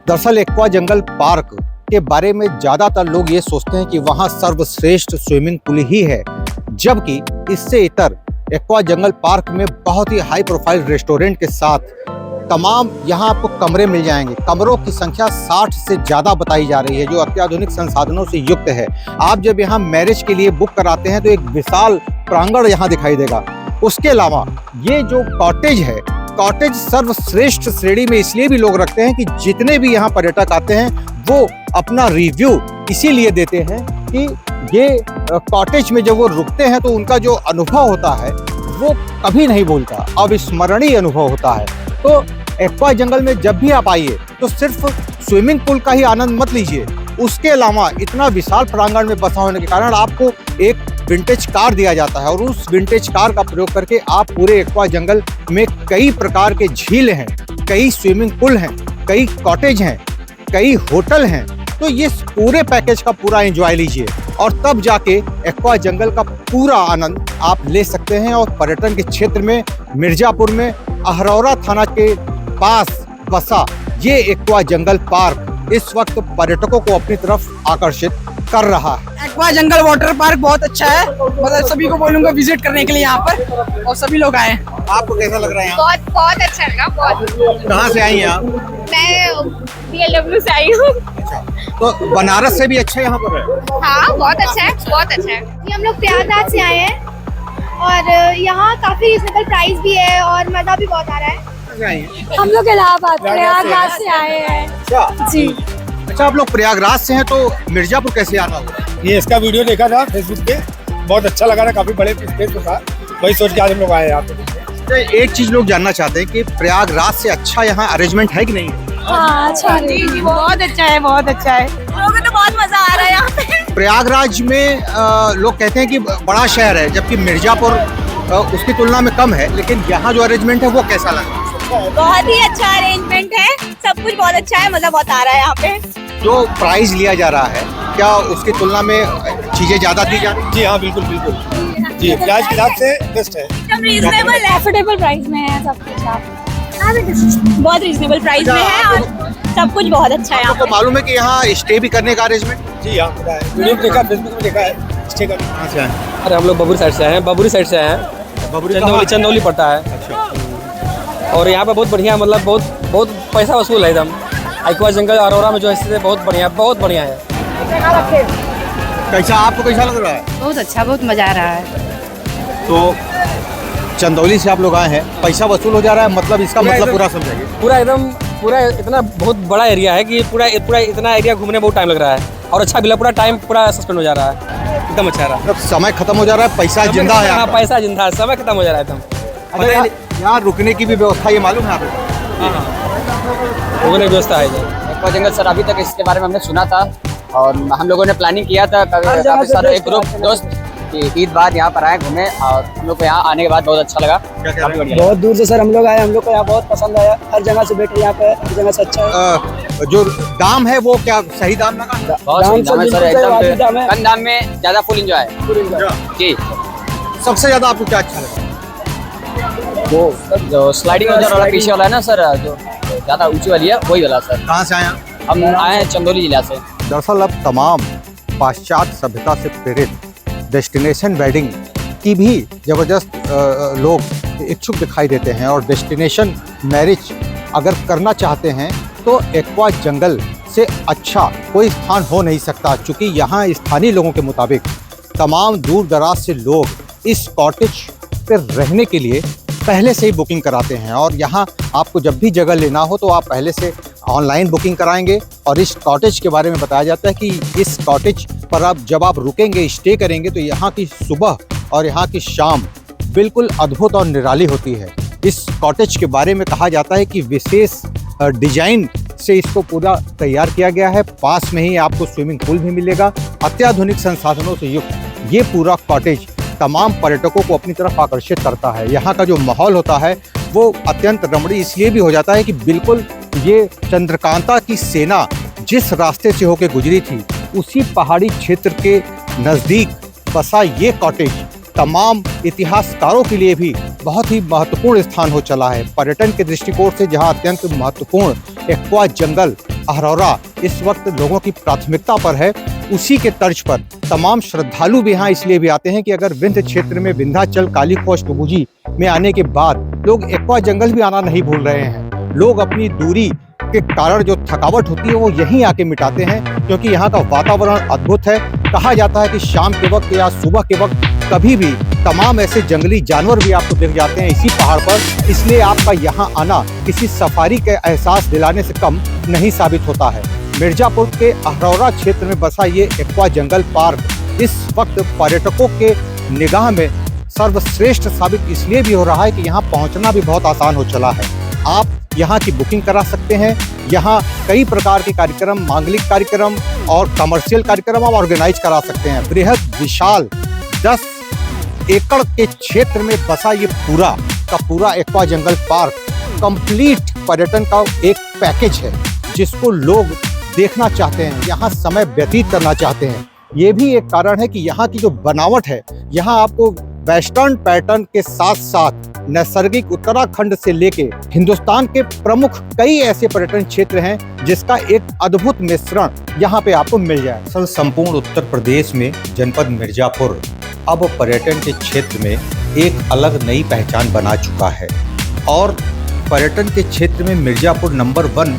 दरअसल एक्वा जंगल पार्क के बारे में ज़्यादातर लोग ये सोचते हैं कि वहाँ सर्वश्रेष्ठ स्विमिंग पूल ही है, जबकि इससे इतर एक्वा जंगल पार्क में बहुत ही हाई प्रोफाइल रेस्टोरेंट के साथ तमाम यहाँ आपको कमरे मिल जाएंगे। कमरों की संख्या 60 से ज़्यादा बताई जा रही है, जो अत्याधुनिक संसाधनों से युक्त है। आप जब यहाँ मैरिज के लिए बुक कराते हैं तो एक विशाल प्रांगण यहाँ दिखाई देगा। उसके अलावा ये जो कॉटेज है, कॉटेज सर्वश्रेष्ठ श्रेणी में इसलिए भी लोग रखते हैं कि जितने भी यहाँ पर्यटक आते हैं वो अपना रिव्यू इसीलिए देते हैं कि ये कॉटेज में जब वो रुकते हैं तो उनका जो अनुभव होता है वो कभी नहीं भूलता, अविस्मरणीय अनुभव होता है। तो एक्वा जंगल में जब भी आप आइए तो सिर्फ स्विमिंग पूल का ही आनंद मत लीजिए, उसके अलावा इतना विशाल प्रांगण में बसा होने के कारण आपको एक विंटेज कार दिया जाता है और उस विंटेज कार का प्रयोग करके आप पूरे एक्वा जंगल में कई प्रकार के झील हैं, कई स्विमिंग पूल हैं, कई कॉटेज हैं, कई होटल हैं। तो ये पूरे पैकेज का पूरा एंजॉय लीजिए और तब जाके एक्वा जंगल का पूरा आनंद आप ले सकते हैं। और पर्यटन के क्षेत्र में मिर्जापुर में अहरौरा थाना के पास बसा ये एक्वा जंगल पार्क इस वक्त पर्यटकों को अपनी तरफ आकर्षित कर रहा है। एक्वा जंगल वाटर पार्क बहुत अच्छा है, मतलब सभी को बोलूंगा विजिट करने के लिए यहाँ पर, और सभी लोग आए। आपको कैसा लग रहा है? बहुत बहुत अच्छा लगा। बहुत। कहाँ से आई हैं आप? मैं BLW से आई हूँ। तो बनारस से भी अच्छा यहाँ पर है? हाँ बहुत अच्छा है, बहुत अच्छा है। ये हम लोग प्रयागराज से आए हैं और यहाँ काफी रिजनेबल प्राइस भी है और मजा भी बहुत आ रहा है। हम लोग इलाहाबाद प्रयागराज से आए हैं जी। अच्छा, आप लोग प्रयागराज से हैं तो मिर्जापुर कैसे आना हुआ? ये इसका वीडियो देखा था फेसबुक पे, बहुत अच्छा लगा था, काफी बड़े स्पेस में था, वही सोच के आज हम लोग आए यहाँ पे। एक चीज लोग जानना चाहते हैं कि प्रयागराज से अच्छा यहाँ अरेंजमेंट है कि नहीं? हाँ अच्छा जी, बहुत अच्छा है, बहुत अच्छा है। लोगों को तो बहुत मजा आ रहा है यहाँ पे। प्रयागराज में लोग कहते हैं कि बड़ा शहर है, जबकि मिर्जापुर उसकी तुलना में कम है, लेकिन यहाँ जो अरेंजमेंट है वो कैसा लगा? बहुत ही अच्छा अरेंजमेंट है, सब कुछ बहुत अच्छा है, मजा बहुत आ रहा है यहाँ पे। जो प्राइस लिया जा रहा है क्या उसकी तुलना में चीजें ज्यादा दी जा रही हैं? जी हाँ, बिल्कुल बिल्कुल जी, प्राइस के हिसाब से बेस्ट है, एकदम रीजनेबल अफोर्डेबल प्राइस में है सब कुछ, बहुत रीजनेबल प्राइस में है और सब कुछ बहुत अच्छा है यहाँ आपको पे। मालूम है कि यहाँ स्टे भी करने का अरेंजमेंट? जी हाँ पता है, वीडियो में देखा, फेसबुक में देखा है, स्टे का। कहाँ से आए? अरे हम लोग बबुरी साइड से आए हैं, बबुरी साइड से आए हैं, चंदौली पड़ता है। और यहाँ पे बहुत बढ़िया, मतलब बहुत पैसा वसूल है एकदम। एक्वा जंगल अरोरा में जो है बहुत बढ़िया है। कैसा आपको कैसा लग रहा है? बहुत अच्छा, बहुत मजा आ रहा है। तो चंदौली से आप लोग आए हैं, पैसा वसूल हो जा रहा है, मतलब इसका मतलब पूरा समझाइए। पूरा इतना बहुत बड़ा एरिया है कि पूरा इतना एरिया घूमने में बहुत टाइम लग रहा है और अच्छा भी, पूरा टाइम पूरा सस्पेंड हो जा रहा है, एकदम अच्छा रहा। मतलब समय खत्म हो जा रहा है, पैसा जिंदा है। हाँ, पैसा जिंदा है, समय खत्म हो जा रहा है एकदम। अगर यहाँ रुकने की भी व्यवस्था ये मालूम है आपको? रुकने की व्यवस्था है इधर। एक्वा जंगल सर, अभी तक इसके बारे में हमने सुना था और हम लोगों ने प्लानिंग किया था, काफी सारे एक ग्रुप दोस्त कि ईद बाद यहाँ पर आए घूमे, और हम लोग को यहाँ आने के बाद बहुत अच्छा लगा, काफी बढ़िया। बहुत दूर से सर हम लोग आए, हम लोग को यहाँ बहुत पसंद आया, हर जगह से बैठे यहाँ पे, हर जगह से अच्छा है। जो दाम है वो क्या सही दाम लगा? बहुत सही दाम है सर, एकदम कम दाम में ज्यादा फुल एंजॉय जी। सबसे ज्यादा आपको क्या अच्छा लगा? वो जो स्लाइडिंग वाला पीछे वाला है ना सर, जो ज्यादा ऊंची वाली है, वही वाला सर। कहाँ से आए? हम आए हैं चंदौली जिला से। दरअसल अब तमाम पाश्चात्य सभ्यता से प्रेरित डेस्टिनेशन वेडिंग की भी जबरदस्त लोग इच्छुक दिखाई देते हैं और डेस्टिनेशन मैरिज अगर करना चाहते हैं तो एक्वा जंगल से अच्छा कोई स्थान हो नहीं सकता, क्योंकि यहाँ स्थानीय लोगों के मुताबिक तमाम दूर दराज से लोग इस कॉटेज पर रहने के लिए पहले से ही बुकिंग कराते हैं। और यहाँ आपको जब भी जगह लेना हो तो आप पहले से ऑनलाइन बुकिंग कराएंगे। और इस कॉटेज के बारे में बताया जाता है कि इस कॉटेज पर आप जब आप रुकेंगे, स्टे करेंगे, तो यहाँ की सुबह और यहाँ की शाम बिल्कुल अद्भुत और निराली होती है। इस कॉटेज के बारे में कहा जाता है कि विशेष डिजाइन से इसको पूरा तैयार किया गया है। पास में ही आपको स्विमिंग पूल भी मिलेगा। अत्याधुनिक संसाधनों से युक्त ये पूरा कॉटेज तमाम पर्यटकों को अपनी तरफ आकर्षित करता है। यहाँ का जो माहौल होता है वो अत्यंत रमणीय इसलिए भी हो जाता है कि बिल्कुल ये चंद्रकांता की सेना जिस रास्ते से होकर गुजरी थी उसी पहाड़ी क्षेत्र के नज़दीक बसा ये कॉटेज तमाम इतिहासकारों के लिए भी बहुत ही महत्वपूर्ण स्थान हो चला है। पर्यटन के दृष्टिकोण से जहाँ अत्यंत महत्वपूर्ण एक्वा जंगल अहरौरा इस वक्त लोगों की प्राथमिकता पर है, उसी के तर्ज पर तमाम श्रद्धालु भी यहाँ इसलिए भी आते हैं कि अगर विंध्य क्षेत्र में विंध्याचल काली खो अष्टभुजी में आने के बाद लोग एक्वा जंगल भी आना नहीं भूल रहे हैं। लोग अपनी दूरी के कारण जो थकावट होती है वो यहीं आके मिटाते हैं, क्योंकि यहाँ का वातावरण अद्भुत है। कहा जाता है कि शाम के वक्त या सुबह के वक्त कभी भी तमाम ऐसे जंगली जानवर भी आपको दिख जाते हैं इसी पहाड़ पर। इसलिए आपका यहाँ आना किसी सफारी के एहसास दिलाने से कम नहीं साबित होता है। मिर्जापुर के अहरौरा क्षेत्र में बसा ये एक्वा जंगल पार्क इस वक्त पर्यटकों के निगाह में सर्वश्रेष्ठ साबित इसलिए भी हो रहा है कि यहाँ पहुँचना भी बहुत आसान हो चला है। आप यहाँ की बुकिंग करा सकते हैं। यहाँ कई प्रकार के कार्यक्रम, मांगलिक कार्यक्रम और कमर्शियल कार्यक्रम आप ऑर्गेनाइज करा सकते हैं। बृहद विशाल 10 एकड़ के क्षेत्र में बसा ये पूरा का पूरा एक्वा जंगल पार्क कंप्लीट पर्यटन का एक पैकेज है, जिसको लोग देखना चाहते हैं, यहाँ समय व्यतीत करना चाहते हैं। ये भी एक कारण है कि यहाँ की जो बनावट है, यहाँ आपको वेस्टर्न पैटर्न के साथ साथ नैसर्गिक उत्तराखंड से लेके हिंदुस्तान के प्रमुख कई ऐसे पर्यटन क्षेत्र हैं जिसका एक अद्भुत मिश्रण यहाँ पे आपको मिल जाए। असल संपूर्ण उत्तर प्रदेश में जनपद मिर्जापुर अब पर्यटन के क्षेत्र में एक अलग नई पहचान बना चुका है और पर्यटन के क्षेत्र में मिर्जापुर नंबर 1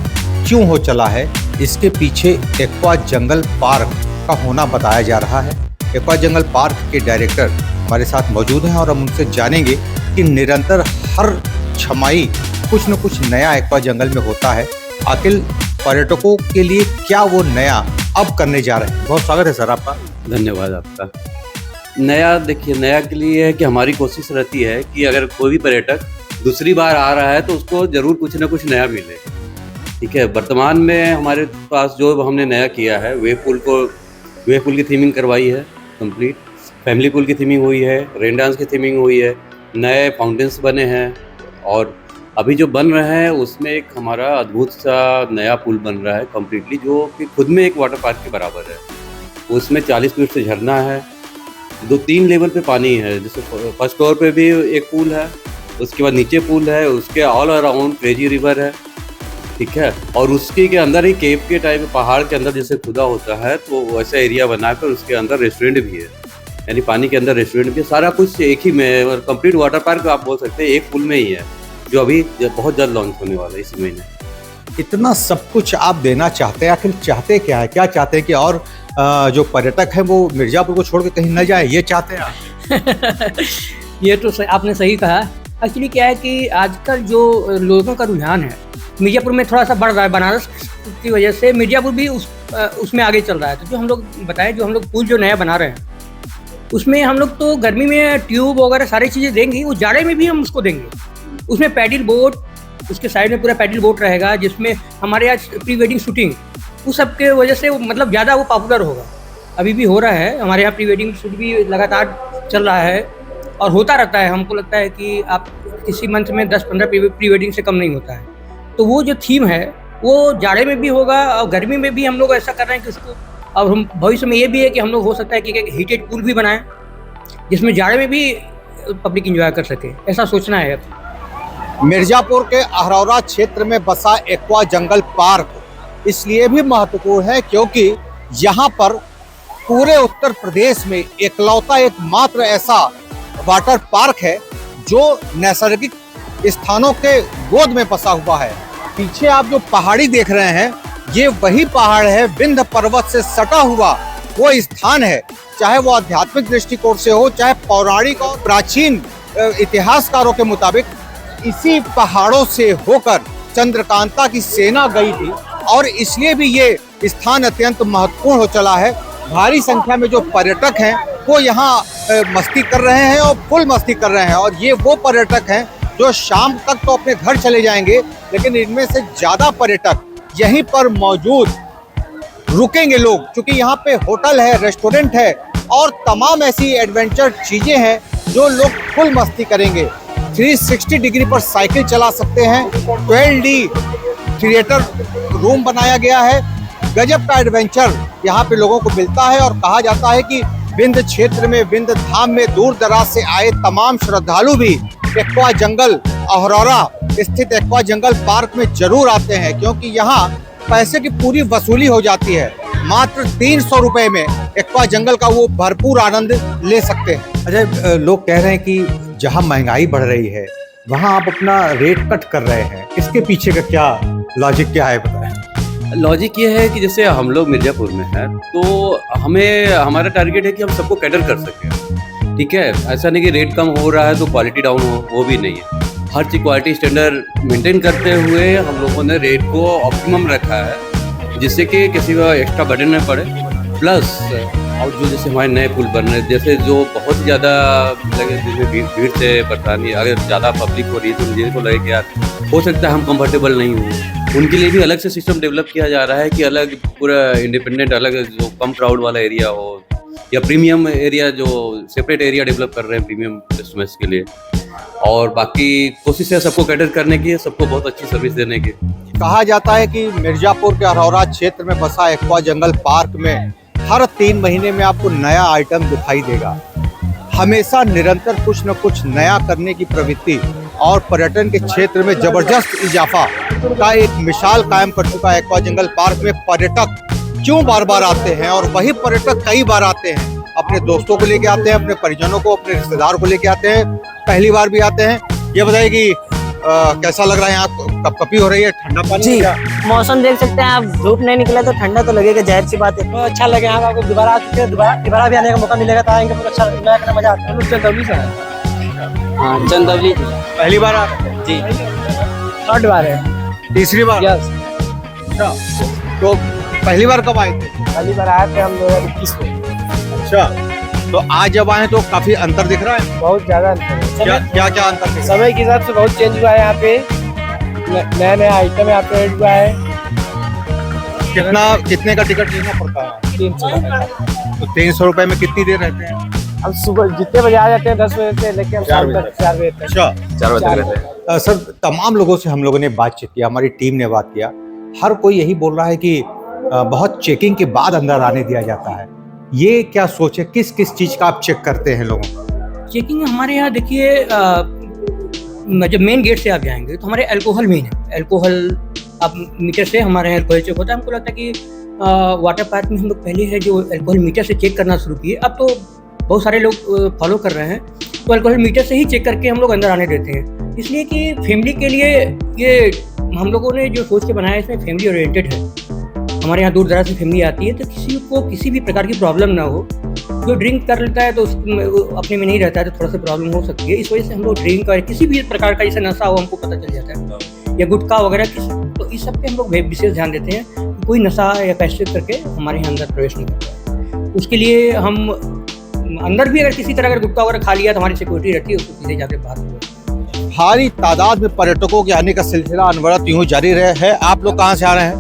क्यों हो चला है, इसके पीछे एक्वा जंगल पार्क का होना बताया जा रहा है। एक्वा जंगल पार्क के डायरेक्टर हमारे साथ मौजूद हैं और हम उनसे जानेंगे कि निरंतर हर छमाही कुछ न कुछ नया एक्वा जंगल में होता है। आखिर पर्यटकों के लिए क्या वो नया अब करने जा रहे हैं। बहुत स्वागत है सर आपका। धन्यवाद आपका। नया देखिए, नया के लिए है कि हमारी कोशिश रहती है कि अगर कोई भी पर्यटक दूसरी बार आ रहा है तो उसको ज़रूर कुछ ना कुछ नया मिले। ठीक है, वर्तमान में हमारे पास जो हमने नया किया है, वेव पूल की थीमिंग करवाई है कंप्लीट, फैमिली पूल की थीमिंग हुई है, रेन डांस की थीमिंग हुई है, नए फाउंटेन्स बने हैं और अभी जो बन रहा है उसमें एक हमारा अद्भुत सा नया पुल बन रहा है कम्प्लीटली, जो कि खुद में एक वाटर पार्क के बराबर है। उसमें 40 फीट से झरना है, 2-3 लेवल पे पानी है, जैसे फर्स्ट फ्लोर पे भी एक पूल है, उसके बाद नीचे पूल है, उसके ऑल अराउंड क्रेजी रिवर है। ठीक है, और उसके के अंदर ही केव के टाइप पहाड़ के अंदर जैसे खुदा होता है तो वैसा एरिया बनाकर उसके अंदर रेस्टोरेंट भी है, यानी पानी के अंदर रेस्टोरेंट भी, सारा कुछ एक ही में और कंप्लीट वाटर पार्क आप बोल सकते हैं एक पुल में ही है, जो अभी बहुत जल्द लॉन्च होने वाला है इसी महीने। इतना सब कुछ आप देना चाहते हैं, आखिर चाहते क्या है? क्या चाहते हैं कि और जो पर्यटक हैं वो मिर्जापुर को छोड़ के कहीं न जाए, ये चाहते हैं आप? ये तो आपने सही कहा। एक्चुअली क्या है कि आजकल जो लोगों का रुझान है मिर्जापुर में थोड़ा सा बढ़ रहा है, बनारस की वजह से मिर्जापुर भी उसमें आगे चल रहा है। तो जो हम लोग बताएं, जो हम लोग पुल जो नया बना रहे हैं उसमें हम लोग तो गर्मी में ट्यूब वगैरह सारी चीज़ें देंगे, वो जाड़े में भी हम उसको देंगे। उसमें पैडल बोट, उसके साइड में पूरा पैडल बोट रहेगा, जिसमें हमारे यहाँ प्री वेडिंग शूटिंग उस सब के वजह से मतलब ज़्यादा वो पॉपुलर होगा। अभी भी हो रहा है हमारे यहाँ, प्री वेडिंग शूट भी लगातार चल रहा है और होता रहता है। हमको लगता है कि आप किसी मंथ में 10-15 प्री वेडिंग से कम नहीं होता है। तो वो जो थीम है वो जाड़े में भी होगा और गर्मी में भी हम लोग ऐसा कर रहे हैं कि उसको, और हम भविष्य में ये भी है कि हम लोग हो सकता है कि एक हीटेड पूल भी बनाएं जिसमें जाड़े में भी पब्लिक एंजॉय कर सके, ऐसा सोचना है। मिर्जापुर के अहरौरा क्षेत्र में बसा एक्वा जंगल पार्क इसलिए भी महत्वपूर्ण है क्योंकि यहाँ पर पूरे उत्तर प्रदेश में एकलौता एकमात्र ऐसा वाटर पार्क है जो नैसर्गिक स्थानों के गोद में बसा हुआ है। पीछे आप जो पहाड़ी देख रहे हैं, ये वही पहाड़ है, विंध्य पर्वत से सटा हुआ वो स्थान है। चाहे वो आध्यात्मिक दृष्टिकोण से हो, चाहे पौराणिक और प्राचीन इतिहासकारों के मुताबिक इसी पहाड़ों से होकर चंद्रकांता की सेना गई थी और इसलिए भी ये स्थान अत्यंत महत्वपूर्ण हो चला है। भारी संख्या में जो पर्यटक हैं वो यहाँ मस्ती कर रहे हैं और फुल मस्ती कर रहे हैं, और ये वो पर्यटक हैं जो शाम तक तो अपने घर चले जाएंगे, लेकिन इनमें से ज़्यादा पर्यटक यहीं पर मौजूद रुकेंगे लोग, क्योंकि यहाँ पे होटल है, रेस्टोरेंट है और तमाम ऐसी एडवेंचर चीज़ें हैं जो लोग फुल मस्ती करेंगे। 360 डिग्री पर साइकिल चला सकते हैं, 12D थिएटर रूम बनाया गया है। गजब का एडवेंचर यहाँ पे लोगों को मिलता है और कहा जाता है कि विंध्य क्षेत्र में, विंध्य धाम में दूर दराज से आए तमाम श्रद्धालु भी एक्वा जंगल अहरौरा स्थित एक्वा जंगल पार्क में जरूर आते हैं, क्योंकि यहाँ पैसे की पूरी वसूली हो जाती है। मात्र 300 रुपए में एक्वा जंगल का वो भरपूर आनंद ले सकते हैं। अच्छा, लोग कह रहे हैं कि जहां महंगाई बढ़ रही है वहां आप अपना रेट कट कर रहे हैं, इसके पीछे का क्या लॉजिक क्या है बताएं? लॉजिक ये है कि जैसे हम लोग मिर्जापुर में हैं तो हमें हमारा टारगेट है कि हम सबको कैटर कर सकें। ठीक है, ऐसा नहीं कि रेट कम हो रहा है तो क्वालिटी डाउन हो, वो भी नहीं है। हर चीज़ क्वालिटी स्टैंडर्ड मेंटेन करते हुए हम लोगों ने रेट को ऑप्टिमम रखा है, जिससे कि किसी का एक्स्ट्रा बर्डन न पड़े। प्लस और जो जैसे हमारे नए पुल बन रहे हैं, जैसे जो बहुत ज़्यादा लगे जिसमें भीड़ से परेशानी, अगर ज़्यादा पब्लिक हो रही है तो मुझे को लगे कि यार हो सकता है हम कंफर्टेबल नहीं हो, उनके लिए भी अलग से सिस्टम डेवलप किया जा रहा है कि अलग पूरा इंडिपेंडेंट अलग जो कम क्राउड वाला एरिया हो या प्रीमियम एरिया, जो सेपरेट एरिया डेवलप कर रहे हैं प्रीमियम कस्टमर्स के लिए। और बाकी कोशिश है सबको कैटर करने की, सबको बहुत अच्छी सर्विस देने की। कहा जाता है कि मिर्जापुर के अरौरा क्षेत्र में बसा एक्वा जंगल पार्क में हर 3 महीने में आपको नया आइटम दिखाई देगा। हमेशा निरंतर कुछ न कुछ नया करने की प्रवृत्ति और पर्यटन के क्षेत्र में जबरदस्त इजाफा का एक मिसाल कायम कर चुका है एक्वा जंगल पार्क में। पर्यटक क्यों बार बार आते हैं, और वही पर्यटक कई बार आते हैं, अपने दोस्तों को लेके आते हैं, अपने परिजनों को, अपने रिश्तेदार को लेके आते हैं, पहली बार भी आते हैं। ये बताइए कि कैसा लग रहा है यहाँ, कपकपी हो रही है, ठंडा पानी जी, क्या? मौसम देख सकते हैं आप, धूप नहीं निकला तो ठंडा तो लगेगा, जाहिर सी बात है। तो अच्छा लगे यहाँ आपको, दोबारा आ चुके हैं, दोबारा भी आने का मौका मिलेगा तो आएंगे, अच्छा एंजॉय करने मजा आता है। चंदौली से हाँ, चंदौली पहली बार आते हैं जी, 3rd बार है। तीसरी बार? यस। अच्छा, तो पहली बार कब आए थे? पहली बार आए थे हम 2021 में। अच्छा, तो आज जब आए तो काफी अंतर दिख रहा है? बहुत ज्यादा अंतर है। क्या क्या अंतर दिख रहा है? समय के हिसाब से बहुत चेंज हुआ है यहाँ पे, नया नया आइटम यहाँ पे ऐड हुआ है। कितने का टिकट लेना पड़ता है? 300 तो 300 रुपए में कितनी देर रहते हैं? हम सुबह जितने बजे आ जाते हैं 10 बजे से लेके 4 बजे तक। अच्छा, 4 बजे रहते हैं। सर, तमाम लोगों से हम लोगों ने बातचीत किया, हमारी टीम ने बात किया, हर कोई यही बोल रहा है कि बहुत चेकिंग के बाद अंदर आने दिया जाता है। ये क्या सोच है, किस किस चीज का आप चेक करते हैं लोगों को? चेकिंग हमारे यहाँ देखिए, जब मेन गेट से आप जाएंगे तो हमारे अल्कोहल मेन है। अल्कोहल आप मीटर से हमारे यहाँ अल्कोहल चेक होता है। हमको लगता है कि वाटर पार्क में हम लोग पहले है जो अल्कोहल मीटर से चेक करना शुरू किए, अब तो बहुत सारे लोग फॉलो कर रहे हैं, तो अल्कोहल मीटर से ही चेक करके हम लोग अंदर आने देते हैं। इसलिए कि फैमिली के लिए ये हम लोगों ने जो सोच के बनाया है, इसमें फैमिली ओरिएंटेड है। हमारे यहाँ दूर दराज से फैमिली आती है तो किसी को किसी भी प्रकार की प्रॉब्लम ना हो। जो ड्रिंक कर लेता है तो अपने में नहीं रहता है तो थोड़ा सा प्रॉब्लम हो सकती है। इस वजह से हम लोग ड्रिंक और किसी भी प्रकार का जैसे नशा हो हमको पता चल जाता है, या गुटखा वगैरह तो इस सब पे हम लोग विशेष ध्यान देते हैं कि कोई नशा या पैसे करके हमारे यहाँ अंदर प्रवेश नहीं करता है। उसके लिए हम अंदर भी अगर किसी तरह अगर गुटखा वगैरह खा लिया तो हमारी सिक्योरिटी रहती है, उसको सीधे जाके बाहर। भारी तादाद में पर्यटकों के आने का सिलसिला अनवरत यूं जारी रहे है। आप लोग कहाँ से आ रहे हैं?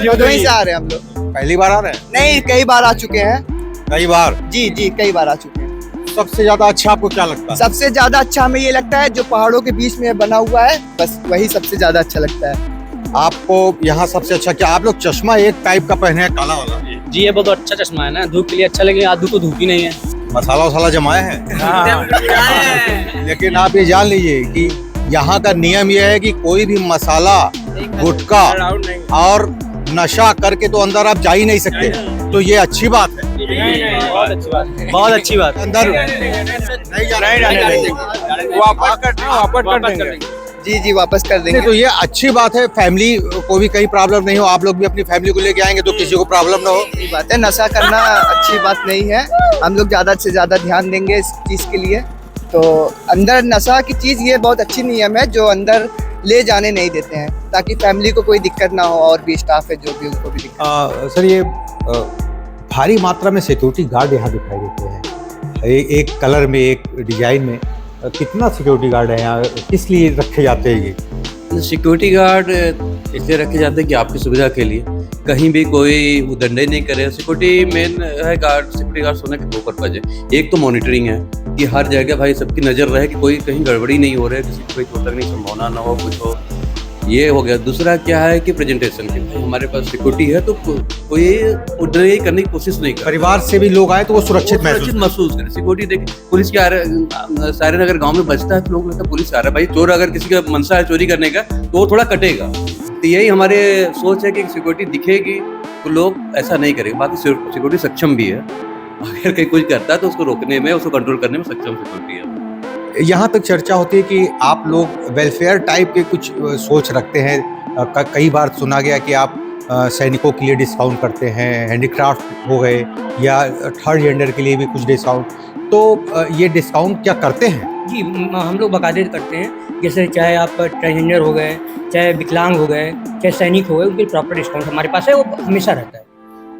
भदोही से आ रहे हैं हम लोग। पहली बार आ रहे हैं? नहीं, कई बार आ चुके हैं। कई बार? जी जी, कई बार आ चुके हैं। सबसे ज्यादा अच्छा आपको क्या लगता है? सबसे ज्यादा अच्छा हमें ये लगता है जो पहाड़ों के बीच में बना हुआ है, बस वही सबसे ज्यादा अच्छा लगता है। आपको यहाँ सबसे अच्छा क्या? आप लोग चश्मा एक टाइप का पहने हैं, काला वाला। जी, ये बहुत अच्छा चश्मा है ना, धूप के लिए अच्छा लगे, आज धूप तो धूप ही नहीं है। मसाला वसाला जमाए हैं? लेकिन आप ये जान लीजिए कि यहाँ का नियम यह है कि कोई भी मसाला, गुटखा और नशा करके तो अंदर आप जा ही नहीं सकते। तो ये अच्छी बात है, बहुत अच्छी बात। अंदर वापस कर देंगे। जी जी, वापस कर देंगे। तो ये अच्छी बात है, फैमिली को भी कहीं प्रॉब्लम नहीं हो, आप लोग भी अपनी फैमिली को लेके आएंगे तो किसी को प्रॉब्लम ना हो। बात है, नशा करना अच्छी बात नहीं है। हम लोग ज्यादा से ज्यादा ध्यान देंगे इस चीज के लिए। तो अंदर नशा की चीज ये बहुत अच्छी नियम है जो अंदर ले जाने नहीं देते हैं, ताकि फैमिली को कोई दिक्कत ना हो, और भी स्टाफ है जो भी उनको भी दिक्कत। सर, ये भारी मात्रा में सिक्योरिटी गार्ड यहाँ दिखाई देते हैं, एक कलर में, एक डिजाइन में। कितना सिक्योरिटी गार्ड है यहाँ, किस लिए रखे जाते हैं ये? सिक्योरिटी गार्ड इसलिए रखे जाते हैं कि आपकी सुविधा के लिए, कहीं भी कोई उदंडे नहीं करे। सिक्योरिटी मेन है गार्ड, सिक्योरिटी गार्ड होने के 2 पर्पज है। एक तो मॉनिटरिंग है कि हर जगह भाई सबकी नज़र रहे कि कोई कहीं गड़बड़ी नहीं हो रही है, किसी को कोई चोट लगने की संभावना ना हो, कुछ हो, ये हो गया। दूसरा क्या है कि प्रेजेंटेशन की, भाई हमारे पास सिक्योरिटी है तो कोई उदंडे करने की कोशिश नहीं करे। परिवार से भी लोग आए तो वो सुरक्षित महसूस करें। सिक्योरिटी देखिए, पुलिस के सारे अगर गाँव में बचता है तो लोग लगता है पुलिस आ रहा है। भाई चोर अगर किसी का मनसा है चोरी करने का तो वो थोड़ा कटेगा, तो यही हमारे सोच है कि सिक्योरिटी दिखेगी तो लोग ऐसा नहीं करेंगे। बाकी सिक्योरिटी सक्षम भी है, अगर कहीं कुछ करता है तो उसको रोकने में, उसको कंट्रोल करने में सक्षम सिक्योरिटी है। यहाँ तक चर्चा होती है कि आप लोग वेलफेयर टाइप के कुछ सोच रखते हैं। कई बार सुना गया कि आप सैनिकों के लिए डिस्काउंट करते हैं, हैंडीक्राफ्ट हो गए या थर्ड जेंडर के लिए भी कुछ डिस्काउंट, तो ये डिस्काउंट क्या करते हैं? जी, हम लोग बाकायदे करते हैं। जैसे चाहे आप ट्रांसजेंडर हो गए, चाहे विकलांग हो गए, चाहे सैनिक हो गए, उनके प्रॉपर डिस्काउंट हमारे पास है, वो हमेशा रहता है।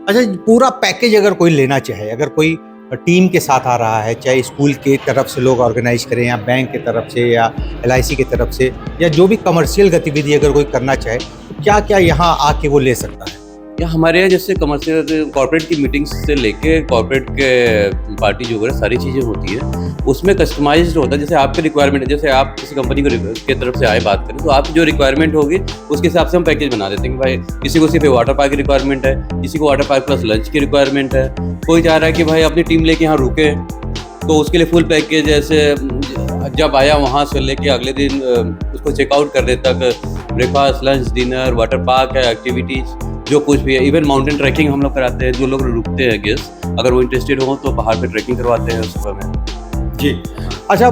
अच्छा, पूरा पैकेज अगर कोई लेना चाहे, अगर कोई टीम के साथ आ रहा है, चाहे स्कूल की तरफ से लोग ऑर्गेनाइज करें या बैंक की तरफ से या LIC की तरफ से या जो भी कमर्शियल गतिविधि अगर कोई करना चाहे, तो क्या क्या यहाँ आके वो ले सकता है? या हमारे यहाँ जैसे कमर्शियल कॉर्पोरेट की मीटिंग्स से लेके कॉर्पोरेट के पार्टी जो है सारी चीज़ें होती है, उसमें कस्टमाइज्ड होता है। जैसे आपके रिक्वायरमेंट है, जैसे आप किसी कंपनी की तरफ से आए बात करें तो आपकी जो रिक्वायरमेंट होगी उसके हिसाब से हम पैकेज बना देते हैं कि भाई किसी को सिर्फ वाटर पार्क की रिक्वायरमेंट है, किसी को वाटर पार्क प्लस लंच की रिक्वायरमेंट है, कोई चाह रहा है कि भाई अपनी टीम लेके यहाँ रुके तो उसके लिए फुल पैकेज, जैसे जब आया वहाँ से लेके अगले दिन उसको चेकआउट करने तक breakfast, lunch, dinner, water park है, एक्टिविटीज़ जो कुछ भी है। इवन माउंटेन ट्रैकिंग हम लोग कराते हैं, जो लोग रुकते हैं गेस्ट, अगर वो इंटरेस्टेड हो तो पहाड़ पे ट्रैकिंग करवाते हैं सुबह में। जी। अच्छा,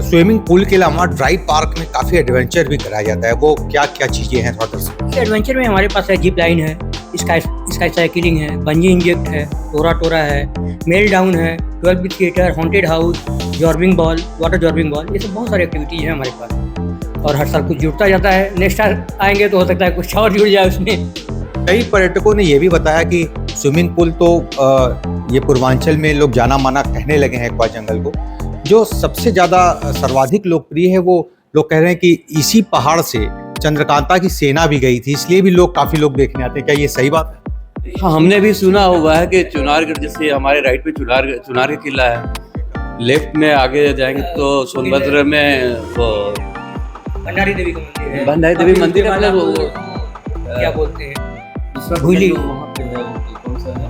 स्विमिंग पूल के अलावा ड्राई पार्क में काफ़ी एडवेंचर भी कराया जाता है, वो क्या क्या चीज़ें हैं थोड़ा सा? एडवेंचर में हमारे पास है जिप लाइन है, स्काई साइकिलिंग है, बंजी इंजेक्ट है, टोरा है, मेल डाउन है, 12 bit theatre, haunted house, zorbing ball, water zorbing ball, ये सब बहुत सारी एक्टिविटीज़ हैं हमारे पास और हर साल कुछ जुड़ता जाता है। नेक्स्ट साल आएंगे तो हो सकता है कुछ और जुड़ जाए उसमें। कई पर्यटकों ने ये भी बताया कि स्विमिंग पूल तो ये पूर्वांचल में लोग जाना माना कहने लगे हैं एक्वा जंगल को। जो सबसे ज़्यादा सर्वाधिक लोकप्रिय है वो लोग कह रहे हैं कि इसी पहाड़ से चंद्रकांता की सेना भी गई थी, इसलिए भी काफ़ी लोग देखने आते हैं। क्या ये सही बात है? हाँ, हमने भी सुना हुआ है कि चुनारगढ़, जैसे हमारे राइट पे चुनार का किला है, लेफ्ट में आगे जाएंगे तो सोनभद्र में वो भंडारी देवी का मंदिर है, भंडारी देवी मंदिर है, क्या बोलते हैं भूली,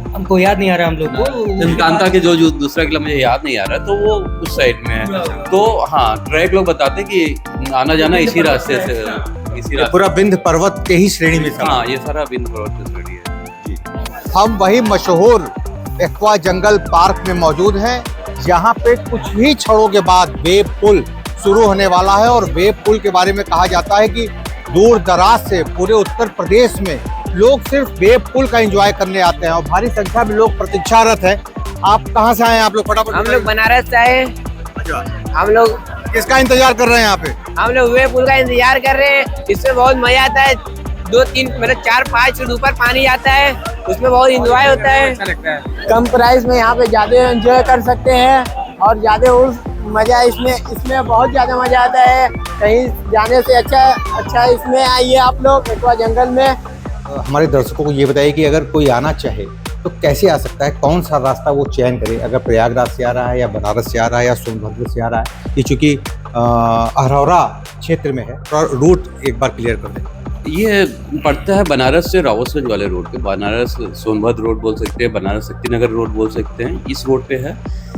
हमको याद नहीं आ रहा हम लोग को। चंद्रकांता के जो दूसरा किला मुझे याद नहीं आ रहा, तो वो उस साइड में है। तो हाँ, ट्रैक लोग बताते हैं कि आना जाना इसी रास्ते से, इसी रास्ते पूरा विंध्य पर्वत के ही श्रेणी में। हाँ, ये सारा विंध्य पर्वत की श्रेणी है। हम वही मशहूर एक्वा जंगल पार्क में मौजूद हैं, जहाँ पे कुछ ही क्षणों के बाद वेव पुल शुरू होने वाला है और वेव पुल के बारे में कहा जाता है कि दूर दराज से पूरे उत्तर प्रदेश में लोग सिर्फ वेव पुल का एंजॉय करने आते हैं और भारी संख्या में लोग प्रतीक्षारत हैं। आप कहाँ से आए हैं? आप लोग फटाफट। हम लोग बनारस से आए। हम लोग किसका इंतजार कर रहे हैं यहाँ पे? हम लोग वेव पुल का इंतजार कर रहे हैं। इसमें बहुत मजा आता है। 2-3 मतलब 4-5 फीट ऊपर पानी आता है, उसमें बहुत इंजॉय होता है। अच्छा लगता है। कम प्राइस में यहाँ पे ज्यादा एंजॉय कर सकते हैं और ज्यादा मजा इसमें बहुत ज्यादा मजा आता है। कहीं जाने से अच्छा इसमें आइए आप लोग एक्वा जंगल में। हमारे दर्शकों को ये बताइए कि अगर कोई आना चाहे तो कैसे आ सकता है, कौन सा रास्ता वो चयन करे? अगर प्रयागराज से आ रहा है या बनारस से आ रहा है या सोनभद्र से आ रहा है? ये चूँकि अरौरा क्षेत्र में है, तो रूट एक बार क्लियर कर दें। ये पड़ता है बनारस से रावतगंज वाले रोड पे, बनारस सोनभद्र रोड बोल सकते हैं, बनारस शक्तिनगर रोड बोल सकते हैं, इस रोड पे है।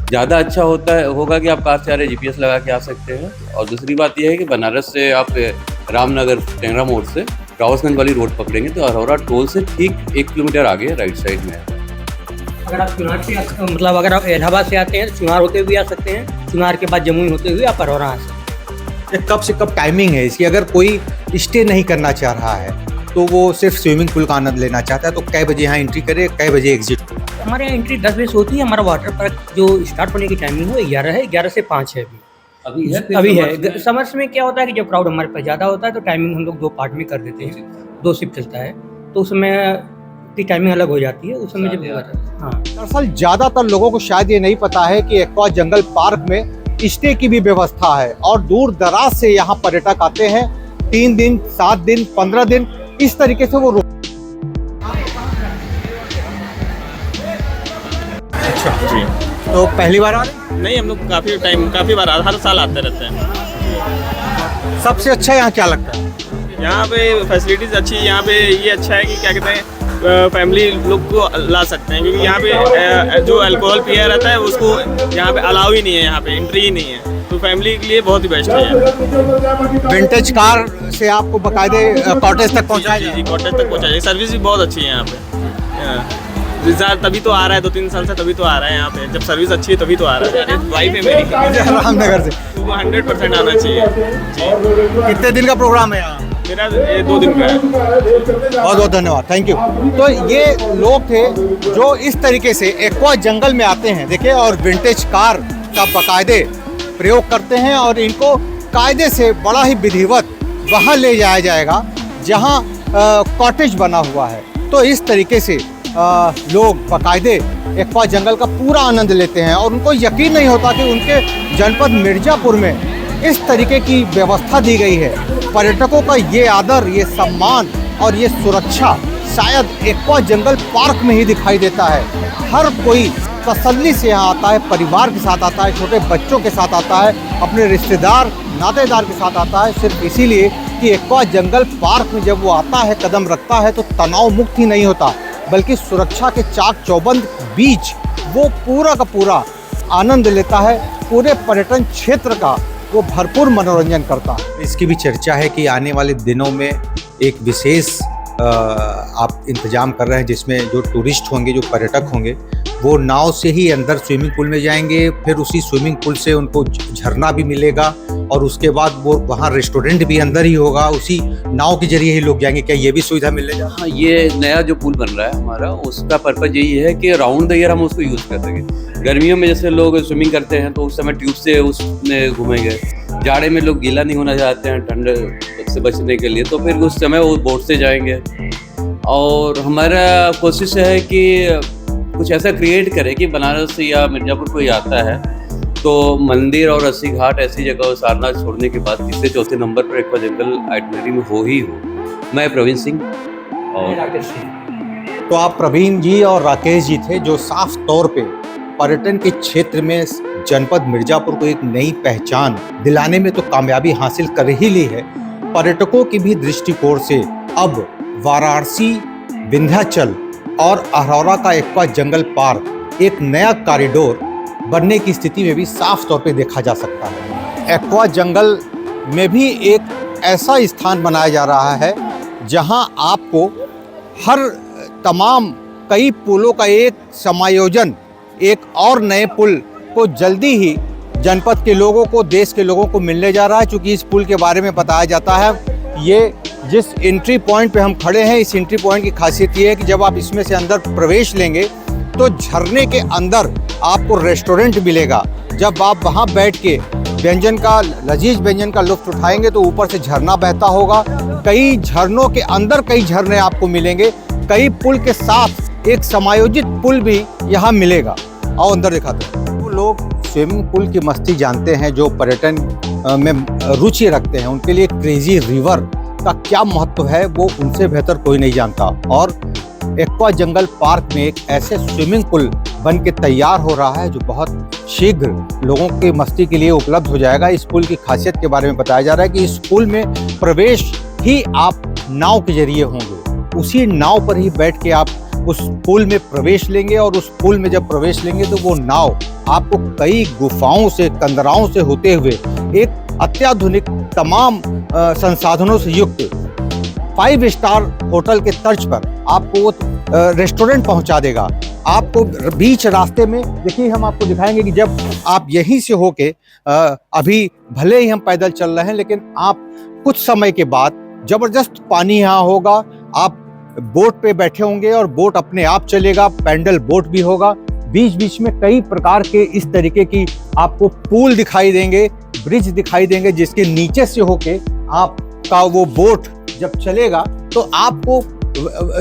ज़्यादा अच्छा होगा कि आप कार से आ रहे GPS लगा के आ सकते हैं। और दूसरी बात यह है कि बनारस से आप रामनगर टेंगरा मोड़ से रावतगंज वाली रोड पकड़ेंगे तो अरौरा टोल से ठीक 1 किलोमीटर आगे राइट साइड में है। अगर आप चुनार से मतलब अगर आप इलाहाबाद से आते हैं तो चुनार होते हुए आ सकते हैं, चुनार के बाद जमुई होते हुए आप अरौरा आ सकते हैं। कब से कब टाइमिंग है इसकी? अगर कोई स्टे नहीं करना चाह रहा है तो वो सिर्फ स्विमिंग पूल का आनंद लेना चाहता है तो कै बजे यहाँ एंट्री करे, कै बजे एग्जिट? हमारे यहाँ एंट्री 10 बजे से होती है। हमारा वाटर पार्क जो स्टार्ट होने की टाइमिंग है 11 है, 11 से 5 है अभी है। समर्स में क्या होता है कि जब क्राउड हमारे पास ज़्यादा होता है तो टाइमिंग हम लोग 2 पार्ट में कर देते हैं, 2 शिफ्ट चलता है तो उस समय की टाइमिंग अलग हो जाती है। उस समय जब हाँ, दरअसल ज़्यादातर लोगों को शायद ये नहीं पता है कि एक्वा जंगल पार्क में स्टे की भी व्यवस्था है और दूर दराज से यहाँ पर्यटक आते हैं। 3 दिन, 7 दिन, 15 दिन, इस तरीके से वो अच्छा जी। तो पहली बार आ रहे? नहीं, हम लोग काफ़ी बार हर साल आते रहते हैं। सबसे अच्छा यहाँ क्या लगता है? यहाँ पे फैसिलिटीज़ अच्छी, यहाँ पे ये अच्छा है कि क्या कहते हैं फैमिली लोग को ला सकते हैं, क्योंकि यहाँ पे जो अल्कोहल पिया रहता है उसको यहाँ पे अलाउ ही नहीं है, यहाँ पे एंट्री ही नहीं है, तो फैमिली के लिए बहुत ही बेस्ट है। विंटेज कार से आपको बकायदे कॉटेज तक पहुँचाया? जी, कॉटेज तक पहुँचाया। सर्विस भी बहुत अच्छी है यहाँ पे, तभी तो आ रहा है, 2-3 साल से तभी तो आ रहा है यहाँ पे। जब सर्विस अच्छी है तभी तो आ रहा है। वाइफ है मेरी रामनगर से, तो 100% आना चाहिए जी। कितने दिन का प्रोग्राम है यहाँ? मेरा 2 दिन का है। बहुत बहुत धन्यवाद, थैंक यू। तो ये लोग थे जो इस तरीके से एक्वा जंगल में आते हैं, देखिए, और विंटेज कार का बाकायदे प्रयोग करते हैं, और इनको कायदे से बड़ा ही विधिवत वहाँ ले जाया जाएगा जहाँ कॉटेज बना हुआ है। तो इस तरीके से लोग बाकायदे एक्वा जंगल का पूरा आनंद लेते हैं, और उनको यकीन नहीं होता कि उनके जनपद मिर्ज़ापुर में इस तरीके की व्यवस्था दी गई है। पर्यटकों का ये आदर, ये सम्मान और ये सुरक्षा शायद एक्वा जंगल पार्क में ही दिखाई देता है। हर कोई तसल्ली से यहाँ आता है, परिवार के साथ आता है, छोटे बच्चों के साथ आता है, अपने रिश्तेदार नातेदार के साथ आता है, सिर्फ इसीलिए कि एक्वा जंगल पार्क में जब वो आता है, कदम रखता है, तो तनाव मुक्त ही नहीं होता, बल्कि सुरक्षा के चाक चौबंद बीच वो पूरा का पूरा आनंद लेता है। पूरे पर्यटन क्षेत्र का वो भरपूर मनोरंजन करता है। इसकी भी चर्चा है कि आने वाले दिनों में एक विशेष आप इंतजाम कर रहे हैं, जिसमें जो टूरिस्ट होंगे, जो पर्यटक होंगे, वो नाव से ही अंदर स्विमिंग पूल में जाएंगे, फिर उसी स्विमिंग पूल से उनको झरना भी मिलेगा, और उसके बाद वो वहाँ रेस्टोरेंट भी अंदर ही होगा, उसी नाव के जरिए ही लोग जाएंगे। क्या ये भी सुविधा मिलेगा? हाँ, ये नया जो पुल बन रहा है हमारा, उसका पर्पज यही है कि राउंड द ईयर हम उसको यूज़ कर सकें। गर्मियों में जैसे लोग स्विमिंग करते हैं तो उस समय ट्यूब से उसमें घूमेंगे, जाड़े में लोग गीला नहीं होना चाहते हैं ठंड से बचने के लिए, तो फिर उस समय वो बोट से जाएंगे। और हमारा कोशिश है कि कुछ ऐसा क्रिएट करें कि बनारस या मिर्ज़ापुर कोई आता है तो मंदिर और अस्सी घाट ऐसी जगह सारनाथ छोड़ने के बाद तीसरे चौथे नंबर पर एक्वा जंगल आइटनरी में हो ही हो। मैं प्रवीण सिंह और राकेश सिंह। तो आप प्रवीण जी और राकेश जी थे जो साफ तौर पे पर्यटन के क्षेत्र में जनपद मिर्ज़ापुर को एक नई पहचान दिलाने में तो कामयाबी हासिल कर ही ली है। पर्यटकों की भी दृष्टिकोण से अब वाराणसी, विंध्याचल और अहरौरा का एक्वा जंगल पार्क एक नया कॉरिडोर बनने की स्थिति में भी साफ तौर पे देखा जा सकता है। एक्वा जंगल में भी एक ऐसा स्थान बनाया जा रहा है जहां आपको हर तमाम कई पुलों का एक समायोजन, एक और नए पुल को जल्दी ही जनपद के लोगों को, देश के लोगों को मिलने जा रहा है। चूँकि इस पुल के बारे में बताया जाता है, ये जिस एंट्री पॉइंट पे हम खड़े हैं, इस एंट्री पॉइंट की खासियत ये है कि जब आप इसमें से अंदर प्रवेश लेंगे तो झरने के अंदर आपको रेस्टोरेंट मिलेगा। जब आप वहाँ बैठ के व्यंजन का, लजीज व्यंजन का लुत्फ उठाएंगे तो ऊपर से झरना बहता होगा। कई झरनों के अंदर कई झरने आपको मिलेंगे। कई पुल के साथ एक समायोजित पुल भी यहाँ मिलेगा। आओ अंदर दिखाते हैं। वो लोग स्विमिंग पूल की मस्ती जानते हैं जो पर्यटन में रुचि रखते हैं, उनके लिए क्रेजी रिवर का क्या महत्व है वो उनसे बेहतर कोई नहीं जानता। और एक्वा जंगल पार्क में एक ऐसे स्विमिंग पूल बन के तैयार हो रहा है जो बहुत शीघ्र लोगों की मस्ती के लिए उपलब्ध हो जाएगा। इस पुल की खासियत के बारे में बताया जा रहा है कि इस पुल में प्रवेश ही आप नाव के जरिए होंगे। उसी नाव पर ही बैठ के आप उस पुल में प्रवेश लेंगे, और उस पुल में जब प्रवेश लेंगे तो वो नाव आपको कई गुफाओं से, कंदराओं से होते हुए एक अत्याधुनिक तमाम संसाधनों से युक्त 5 स्टार होटल के तर्ज पर आपको वो रेस्टोरेंट पहुंचा देगा। आपको बीच रास्ते में, देखिए हम आपको दिखाएंगे कि जब आप यहीं से होके, अभी भले ही हम पैदल चल रहे हैं, लेकिन आप कुछ समय के बाद जबरदस्त पानी यहाँ होगा, आप बोट पे बैठे होंगे और बोट अपने आप चलेगा, पैडल बोट भी होगा। बीच बीच में कई प्रकार के इस तरीके की आपको पूल दिखाई देंगे, ब्रिज दिखाई देंगे, जिसके नीचे से होके आपका वो बोट जब चलेगा तो आपको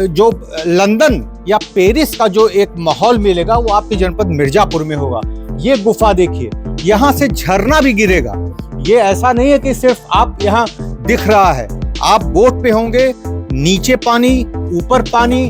जो लंदन या पेरिस का जो एक माहौल मिलेगा वो आपके जनपद मिर्ज़ापुर में होगा। ये गुफा देखिए, यहाँ से झरना भी गिरेगा। ये ऐसा नहीं है कि सिर्फ आप यहाँ दिख रहा है, आप बोट पे होंगे, नीचे पानी, ऊपर पानी,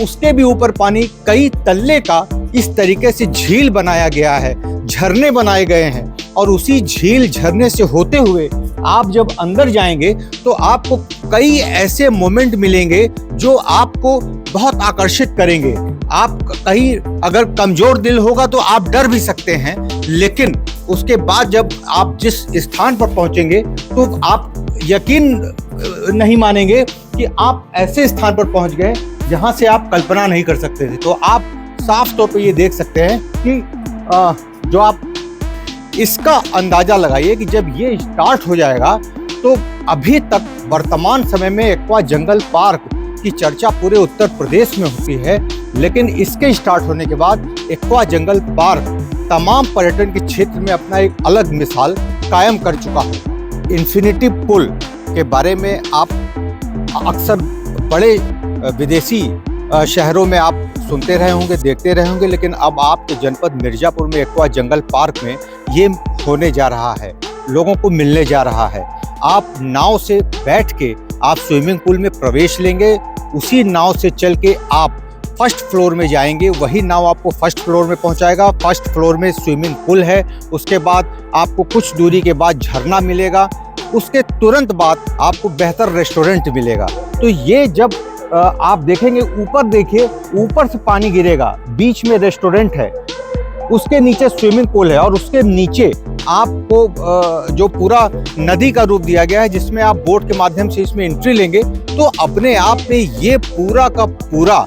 उसके भी ऊपर पानी, कई तल्ले का इस तरीके से झील बनाया गया है, झरने बनाए गए हैं। और उसी झील झरने से होते हुए आप जब अंदर जाएंगे तो आपको कई ऐसे मोमेंट मिलेंगे जो आपको बहुत आकर्षित करेंगे। आप कहीं अगर कमजोर दिल होगा तो आप डर भी सकते हैं, लेकिन उसके बाद जब आप जिस स्थान पर पहुंचेंगे तो आप यकीन नहीं मानेंगे कि आप ऐसे स्थान पर पहुंच गए जहां से आप कल्पना नहीं कर सकते थे। तो आप साफ तौर पे ये देख सकते हैं कि जो आप इसका अंदाजा लगाइए कि जब ये स्टार्ट हो जाएगा तो अभी तक वर्तमान समय में एक्वा जंगल पार्क की चर्चा पूरे उत्तर प्रदेश में होती है, लेकिन इसके स्टार्ट होने के बाद एक्वा जंगल पार्क तमाम पर्यटन के क्षेत्र में अपना एक अलग मिसाल कायम कर चुका है। इन्फिनिटी पुल के बारे में आप अक्सर बड़े विदेशी शहरों में आप सुनते रहे होंगे, देखते रहे होंगे, लेकिन अब आपके जनपद मिर्जापुर में एक्वा जंगल पार्क में ये होने जा रहा है, लोगों को मिलने जा रहा है। आप नाव से बैठ के आप स्विमिंग पूल में प्रवेश लेंगे, उसी नाव से चल के आप फर्स्ट फ्लोर में जाएंगे, वही नाव आपको फर्स्ट फ्लोर में पहुंचाएगा। फर्स्ट फ्लोर में स्विमिंग पूल है, उसके बाद आपको कुछ दूरी के बाद झरना मिलेगा, उसके तुरंत बाद आपको बेहतर रेस्टोरेंट मिलेगा। तो ये जब आप देखेंगे, ऊपर देखिए, ऊपर से पानी गिरेगा, बीच में रेस्टोरेंट है, उसके नीचे स्विमिंग पूल है और उसके नीचे आपको जो पूरा नदी का रूप दिया गया है जिसमें आप बोट के माध्यम से इसमें एंट्री लेंगे, तो अपने आप में ये पूरा का पूरा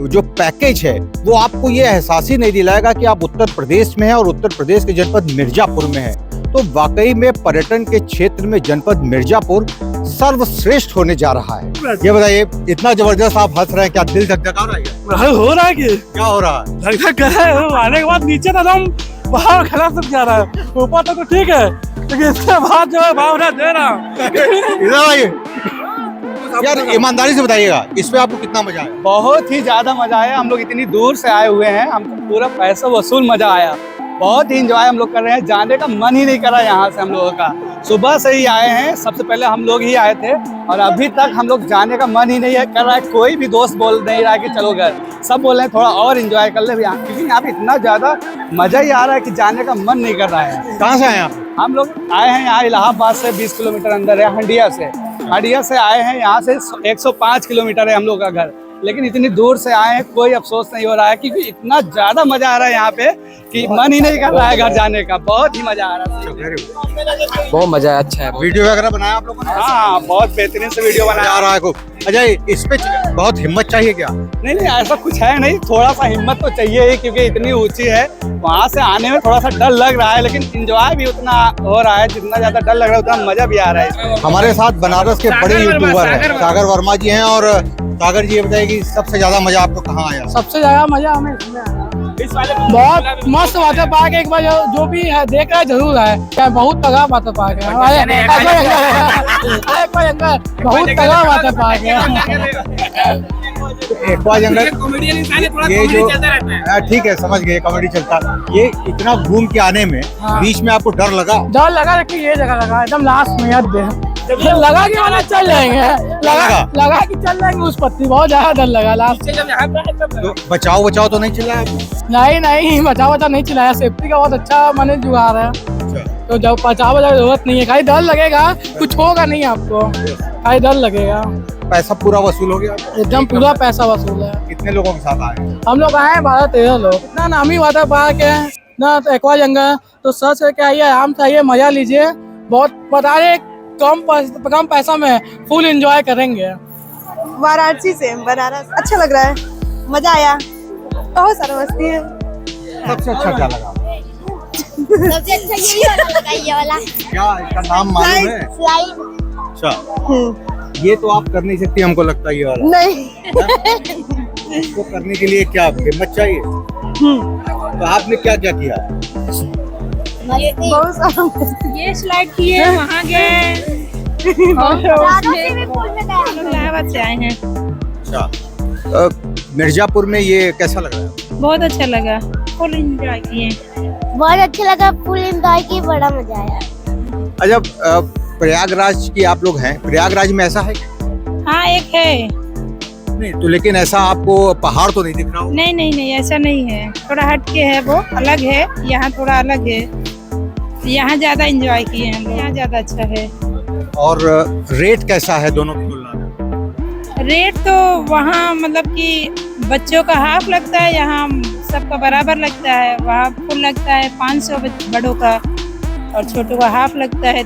जो पैकेज है वो आपको ये एहसास ही नहीं दिलाएगा कि आप उत्तर प्रदेश में हैं और उत्तर प्रदेश के जनपद मिर्जापुर में हैं। तो वाकई में पर्यटन के क्षेत्र में जनपद मिर्जापुर सर्वश्रेष्ठ होने जा रहा है। ये बताइए, इतना जबरदस्त आप हंस रहे हैं, क्या दिल धक-धका रहा है? हो रहा है कि क्या हो रहा है? धक-धक कर रहा है। आने के बाद नीचे तो एकदम बाहर खड़ा सब जा रहा है, ऊपर तो ठीक है, लेकिन इसके बाद जो है भावना दे रहा। इधर आइए यार, ईमानदारी से बताइएगा, इस पे आपको कितना मजा आया? बहुत ही ज्यादा मजा आया। हम लोग इतनी दूर से आए हुए हैं, हमको पूरा पैसा वसूल मजा आया। बहुत ही इंजॉय हम लोग कर रहे हैं, जाने का मन ही नहीं कर रहा यहाँ से हम लोगों का। सुबह से ही आए हैं, सबसे पहले हम लोग ही आए थे और अभी तक हम लोग जाने का मन ही नहीं है कर रहा है। कोई भी दोस्त बोल नहीं रहा है कि चलो घर, सब बोल रहे हैं थोड़ा और इंजॉय कर ले, क्योंकि यहाँ पे इतना ज्यादा मजा ही आ रहा है कि जाने का मन नहीं कर रहा है। कहाँ से आए आप? हम लोग आए हैं यहाँ इलाहाबाद से 20 किलोमीटर अंदर है, हंडिया से आए हैं। यहाँ से 105 किलोमीटर है हम लोग का घर, लेकिन इतनी दूर से आए हैं, कोई अफसोस नहीं हो रहा है क्योंकि इतना ज्यादा मजा आ रहा है यहाँ पे कि मन ही नहीं कर रहा है घर जाने का। बहुत ही मजा आ रहा है, बहुत मजा है। अच्छा है। वीडियो वगैरह बनाया आप लोगों ने? हाँ, बहुत बेहतरीन से वीडियो बनाया आ रहा है खूब। अच्छा, इस पे बहुत हिम्मत चाहिए क्या? नहीं, ऐसा कुछ है नहीं, थोड़ा सा हिम्मत तो चाहिए ही क्योंकि इतनी ऊंची है। वहाँ से आने में थोड़ा सा डर लग रहा है, लेकिन एंजॉय भी उतना हो रहा है। जितना ज्यादा डर लग रहा है उतना मजा भी आ रहा है। हमारे साथ बनारस के बड़े यूट्यूबर हैं सागर वर्मा जी हैं, और सागर जी ये बताइए कि सबसे ज्यादा मजा आपको कहाँ आया? सबसे ज्यादा मजा हमें इसमें आया। बहुत मस्त वाटर पार्क है, एक बार जो भी है देख रहा है जरूर है। बहुत तगड़ा वाटर पार्क है, बहुत तगड़ा वाटर पार्क है। एक्वा जंगल ये जो ठीक है, समझ गए, कॉमेडी चलता। ये इतना घूम के आने में बीच में आपको डर लगा? डर लगा, लेकिन ये जगह लगा एकदम लास्ट में याद दे लगा कि वाला चल जाएंगे, लगा कि चल जाएंगे उस पत्ती। बहुत ज्यादा डर लगा लास्ट से। जब यहाँ पे तो बचाओ तो नहीं चिल्लाया? नहीं बचाओ नहीं चिल्लाया। सेफ्टी का बहुत अच्छा मैंने जुगाड़ है, तो जब बचाव की जरूरत नहीं है, खाली डर लगेगा, कुछ होगा नहीं आपको, खाली डर लगेगा। पैसा पूरा वसूल हो गया? एकदम पूरा पैसा वसूल है। कितने लोगों के साथ आए? हम लोग आए 12-13 लोग। इतना नामी वाटर पार्क है ना एक्वा जंगल, तो सच करके आइए, आराम से आइए, मजा लीजिए। बहुत बता रहे कम पैसा में फुल एंजॉय करेंगे। वाराणसी से बनारस अच्छा लग रहा है, मजा आया, बहुत सारा मस्ती है। सबसे अच्छा क्या लगा? सबसे अच्छा ये वाला क्या इसका नाम मालूम है? अच्छा, ये तो आप कर नहीं सकती, हमको लगता है ये वाला नहीं। इसको करने के लिए क्या हिम्मत चाहिए? तो आपने क्या क्या किया? बहुत सारा ये स्लाइड किए, वहाँ गए, इलाहाबाद से आए हैं। अच्छा, मिर्जापुर में ये कैसा लग रहा है? बहुत अच्छा लगा, फुल एंजॉय किए। बहुत अच्छा लगा, फुल एंजॉय किए, बड़ा मजा आया। अच्छा, प्रयागराज की आप लोग हैं, प्रयागराज में ऐसा है? हाँ, एक है। नहीं तो, लेकिन ऐसा आपको पहाड़ तो नहीं दिख रहा हो? नहीं, ऐसा नहीं है, थोड़ा हट के है, वो अलग है, यहाँ थोड़ा अलग है। यहाँ ज्यादा एंजॉय किए हैं हम लोग, यहाँ ज्यादा अच्छा है। और रेट कैसा है दोनों की तुलना में? रेट तो वहाँ मतलब कि बच्चों का हाफ लगता है, यहाँ सबका बराबर लगता है। वहाँ फुल लगता है 500 बड़ों का और छोटों का हाफ लगता है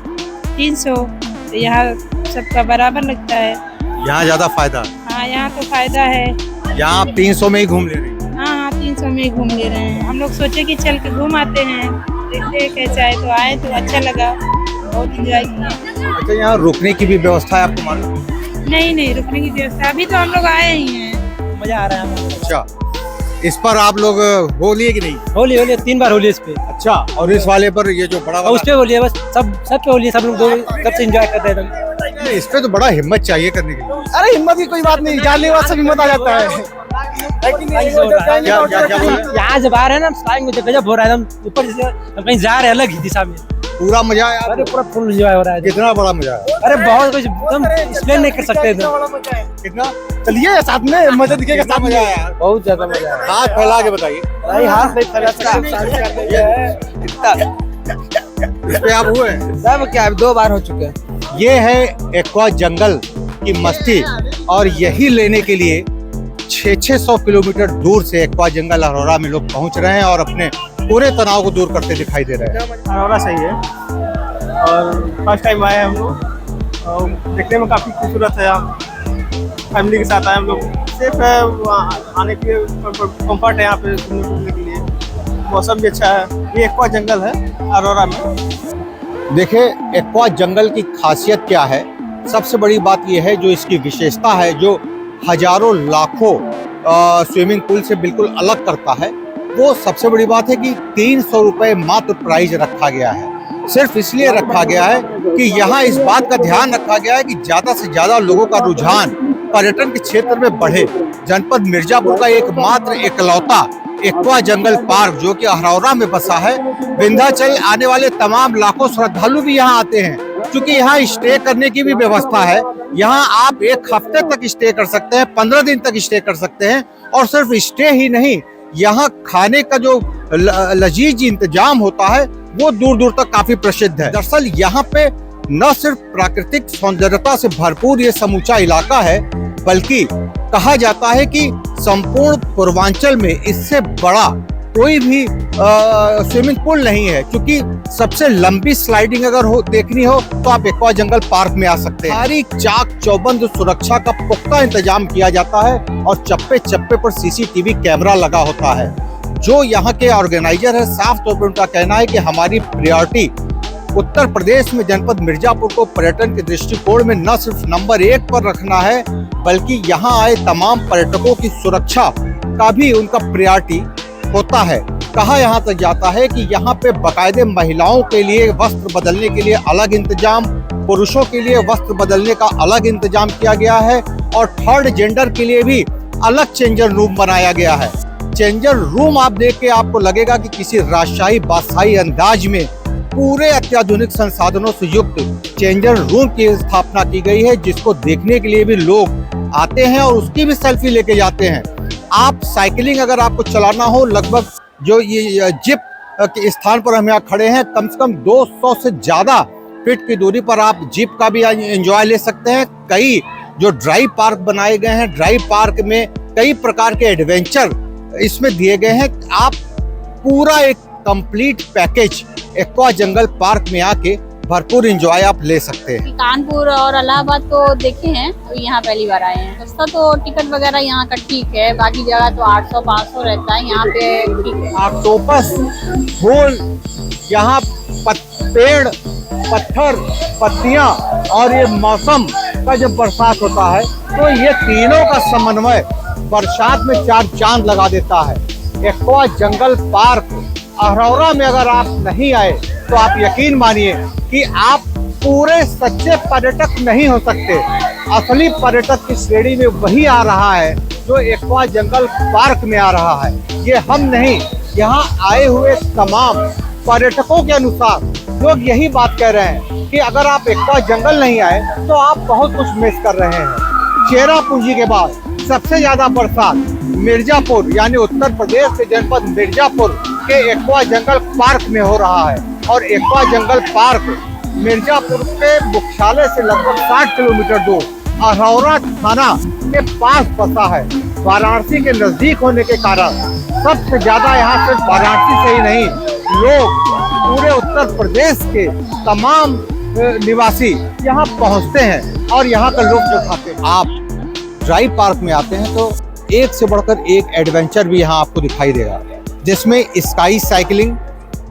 300। तो यहाँ सबका बराबर लगता है। यहाँ ज्यादा फायदा? हाँ, यहाँ तो फायदा है। यहाँ आप 300 में ही घूम ले रही हैं? हाँ, 300 में ही घूम ले रहे हैं। हम लोग सोचे कि चल के घूम आते हैं, देखते हैं कैसा है। तो आए तो अच्छा लगा, बहुत इंजॉय किया। अच्छा, यहाँ रुकने की भी व्यवस्था है आपको मालूम? नहीं, रुकने की व्यवस्था अभी तो हम लोग आए ही हैं। मजा आ रहा है। अच्छा, इस पर आप लोग होली है कि नहीं? होली 3 बार होली इस पे। अच्छा, और इस वाले पर ये जो बड़ा वाला? उस पे होली है, बस सब पे होली है। सब लोग कब से एंजॉय कर रहे हैं। इस पे तो बड़ा हिम्मत चाहिए करने के लिए। अरे हिम्मत की कोई बात नहीं, जानने वाला सब हिम्मत आ जाता है। यहाँ जब आ रहे हैं ना, फ्लाइंग में गजब हो रहा है। हम ऊपर से हम कहीं जा रहे हैं अलग ही दिशा में। पूरा मजा आया? अरे पूरा फुल एंजॉय हो रहा है। कितना बड़ा मजा आया? अरे बहुत कुछ, एकदम एक्सप्लेन नहीं कर सकते। कितना? चलिए साथ में मजा दिखेगा। साथ मजा आया, बहुत ज्यादा मजा आया। हाथ फैला के बताइए। हाथ नहीं फैला सकते। इस पे आप हुए? सब क्या 2 बार हो चुके हैं। ये है एक्वा जंगल की मस्ती, और यही लेने के लिए 600 किलोमीटर दूर से एक्वा जंगल अरोरा में लोग पहुंच रहे हैं और अपने पूरे तनाव को दूर करते दिखाई दे रहे हैं। अरोरा सही है और फर्स्ट टाइम आए हम लोग, और देखने में काफ़ी खूबसूरत है। यहाँ फैमिली के साथ आए हम लोग, सेफ है, आने के लिए कंफर्ट है यहाँ पे घूमने के लिए। मौसम भी अच्छा है। ये एक्वा जंगल है अरोरा में। देखिए, एक्वा जंगल की खासियत क्या है? सबसे बड़ी बात यह है, जो इसकी विशेषता है, जो हजारों लाखों स्विमिंग पूल से बिल्कुल अलग करता है, वो सबसे बड़ी बात है कि 300 रुपये मात्र प्राइस रखा गया है। सिर्फ इसलिए रखा गया है कि यहाँ इस बात का ध्यान रखा गया है कि ज़्यादा से ज़्यादा लोगों का रुझान पर्यटन के क्षेत्र में बढ़े। जनपद मिर्जापुर का एकमात्र इकलौता एक्वा जंगल पार्क, जो कि अरोरा में बसा है, विंध्याचल आने वाले तमाम लाखों श्रद्धालु भी यहाँ आते हैं। क्योंकि यहाँ स्टे करने की भी व्यवस्था है। यहाँ आप 1 हफ्ते तक स्टे कर सकते हैं, 15 दिन तक स्टे कर सकते हैं। और सिर्फ स्टे ही नहीं, यहाँ खाने का जो लजीज इंतजाम होता है वो दूर दूर तक काफी प्रसिद्ध है। दरअसल यहाँ पे न सिर्फ प्राकृतिक सौंदर्यता से भरपूर ये समूचा इलाका है, बल्कि कहा जाता है कि संपूर्ण पूर्वांचल में इससे बड़ा कोई भी स्विमिंग पूल नहीं है। क्योंकि सबसे लंबी स्लाइडिंग अगर देखनी हो तो आप एक्वा जंगल पार्क में आ सकते हैं। सारी चाक चौबंद सुरक्षा का पुख्ता इंतजाम किया जाता है और चप्पे चप्पे पर CCTV कैमरा लगा होता है। जो यहाँ के ऑर्गेनाइजर है, साफ तौर पर उनका कहना है कि हमारी प्रायोरिटी उत्तर प्रदेश में जनपद मिर्जापुर को पर्यटन के दृष्टिकोण में न सिर्फ नंबर 1 पर रखना है, बल्कि यहाँ आए तमाम पर्यटकों की सुरक्षा का भी उनका प्रायोरिटी होता है। कहा यहाँ तक जाता है कि यहाँ पे बाकायदे महिलाओं के लिए वस्त्र बदलने के लिए अलग इंतजाम, पुरुषों के लिए वस्त्र बदलने का अलग इंतजाम किया गया है, और थर्ड जेंडर के लिए भी अलग चेंजर रूम बनाया गया है। चेंजर रूम आप देख के आपको लगेगा कि किसी राजशाही बादशाही अंदाज में पूरे अत्याधुनिक संसाधनों से युक्त चेंजर रूम की स्थापना की गई है, जिसको देखने के लिए भी लोग आते हैं और उसकी भी सेल्फी लेके जाते हैं। आप साइकिलिंग अगर आपको चलाना हो, लगभग जो ये जिप के स्थान पर हम यहाँ खड़े हैं, कम से कम 200 से ज़्यादा फीट की दूरी पर आप जिप का भी एंजॉय ले सकते हैं। कई जो ड्राइव पार्क बनाए गए हैं, ड्राइव पार्क में कई प्रकार के एडवेंचर इसमें दिए गए हैं। आप पूरा एक कंप्लीट पैकेज एक्वा जंगल पार्क में आके भरपूर एंजॉय आप ले सकते हैं। कानपुर और इलाहाबाद तो देखे हैं, तो यहाँ पहली बार आए हैं। सस्ता तो टिकट वगैरह यहाँ का ठीक है, बाकी जगह तो 800-500 रहता है, यहाँ पे ठीक है। ऑक्टोपस, फूल, यहाँ पेड़, पत्थर, पत्तियाँ और ये मौसम का जब बरसात होता है तो ये तीनों का समन्वय बरसात में 4 चांद लगा देता है। एक्वा जंगल पार्क अरोरा में अगर आप नहीं आए तो आप यकीन मानिए कि आप पूरे सच्चे पर्यटक नहीं हो सकते। असली पर्यटक की श्रेणी में वही आ रहा है जो एक्वा जंगल पार्क में आ रहा है। ये हम नहीं, यहाँ आए हुए तमाम पर्यटकों के अनुसार लोग यही बात कह रहे हैं कि अगर आप एक्वा जंगल नहीं आए तो आप बहुत कुछ मिस कर रहे हैं। चेरापूंजी के बाद सबसे ज्यादा बरसात मिर्जापुर यानी उत्तर प्रदेश के जनपद मिर्जापुर के एक्वा जंगल पार्क में हो रहा है, और एक्वा जंगल पार्क मिर्जापुर के मुख्यालय से लगभग 60 किलोमीटर दूर अरौरा थाना के पास बसा है। वाराणसी के नजदीक होने के कारण सबसे ज्यादा यहाँ सिर्फ वाराणसी से ही नहीं, लोग पूरे उत्तर प्रदेश के तमाम निवासी यहाँ पहुँचते हैं और यहाँ का लुत्फ उठाते हैं। आप ड्राई पार्क में आते हैं तो एक से बढ़कर एक एडवेंचर भी यहाँ आपको दिखाई देगा, जिसमें sky cycling,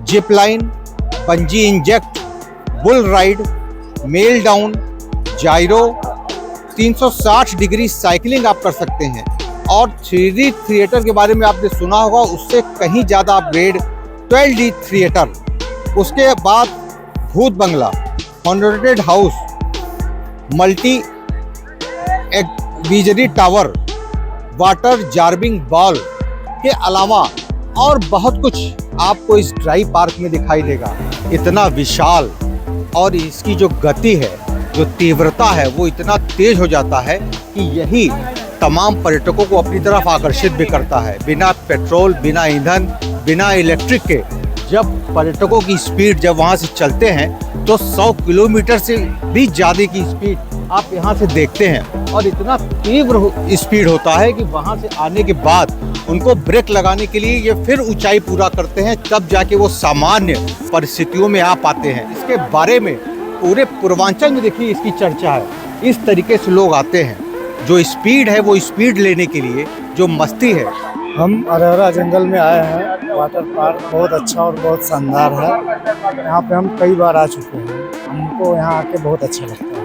zip line, bungee inject, bull ride, meltdown, gyro, 360 degree cycling आप कर सकते हैं। और 3D थिएटर के बारे में आपने सुना होगा, उससे कहीं ज़्यादा अपग्रेड 12D थिएटर। उसके बाद भूत बंगला, हॉन्टेड हाउस, मल्टी एग्विजरी टावर, वाटर जार्बिंग बॉल के अलावा और बहुत कुछ आपको इस ड्राई पार्क में दिखाई देगा। इतना विशाल और इसकी जो गति है, जो तीव्रता है, वो इतना तेज हो जाता है कि यही तमाम पर्यटकों को अपनी तरफ आकर्षित भी करता है। बिना पेट्रोल, बिना ईंधन, बिना इलेक्ट्रिक के जब पर्यटकों की स्पीड जब वहाँ से चलते हैं तो 100 किलोमीटर से भी ज़्यादा की स्पीड आप यहाँ से देखते हैं। और इतना तीव्र स्पीड होता है कि वहाँ से आने के बाद उनको ब्रेक लगाने के लिए ये फिर ऊंचाई पूरा करते हैं, तब जाके वो सामान्य परिस्थितियों में आ पाते हैं। इसके बारे में पूरे पूर्वांचल में देखिए इसकी चर्चा है। इस तरीके से लोग आते हैं, जो स्पीड है वो स्पीड लेने के लिए, जो मस्ती है। हम अरौरा जंगल में आए हैं। वाटर पार्क बहुत अच्छा और बहुत शानदार है। यहाँ पे हम कई बार आ चुके हैं। हमको यहाँ आके बहुत अच्छा लगता है।